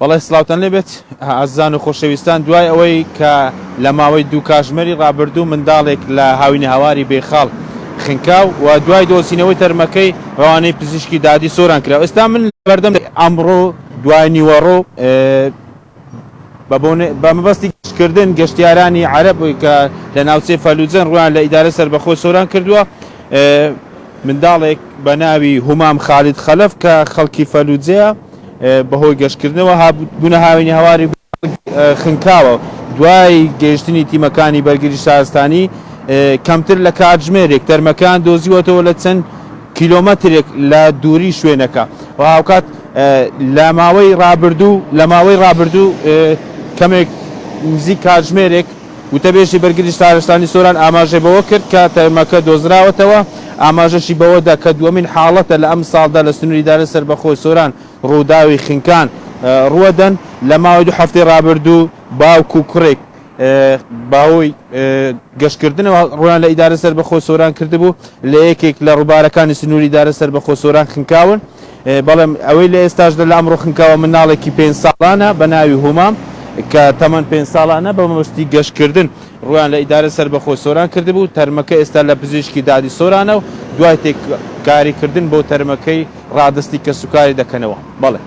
بەڵێ سلااوتەن لێبێت ئازان و خۆشەویستان دوای ئەوەی کە لە ماوەی دوو کاژمەری ڕابردوو منداڵێک لە هاوینە هاواری بێخاڵ خنکاو و دوای دۆسینەوەی تەرمەکەی ڕوانەی پزیشکی دادی سۆران کرا. ئێستا من بەردەم ئەمڕۆ دوای نیوەڕۆ بە مەبەستی گەشتکردن گەشتیارانی عەرەبی کە لە ناوچەی فەلوجەن ڕویان لە ئیدارە سەربەخۆی سۆران کردووە. منداڵێک بە ناوی هومام خالید خەلەف کە خەڵکی فەلوجەیە بەهۆی گەشتکردنەوە بوونە هاوینی هاواری خنکاوە. دوای گەیشتنی تیمەکانی بەرگری شارستانی کەمتر لە کاتژمێرێک تەرمەکان دۆزیوەتەوە لە چەند کیلۆمەترێک لە دووری شوێنەکە و هاوکات لە ماوەی ڕابردوو کەمێک نزیک کاتژمێرێک وتەبێژی بەرگری شارستانی سۆران ئاماژەی بەوە کرد کە تەرمەکە دۆزراوەتەوە. ئاماژەشی بەوەدا کە دووەمین حاڵەتە لە ئەم ساڵدا لە سنووری ئیدارە سەربەخۆی سۆران ڕووداوی خنکان ڕوەدەن. لە ماوەی دوو هەفتەی ڕابردوو باوک و کوڕێک باوەی گەشتکردنەوە ڕویان لە ئیدارە سەربەخۆی سۆران کردبوو لە یەکێک لە ڕووبارەکانی سنووری ئیدارە سەربەخۆی سۆران خنکاون. بەڵام ئەوەی لە ئێستاشدا لە ئەمڕۆ خنکاوە مناڵێکی 5 ساڵانە بە ناوی هومام کە تەمەەن 5 ساڵانە بە مەبەستی گەشتکردن ڕویان لە ئیدارە سەربەخۆی سۆران کردبوو. تەرمەکە ئێستا لە پزیشکی دادی سۆرانە و دوای تێکاریکردن بۆ تەرمەکەی ڕادستی کە سوکاری دەکەنەوە. بەڵێ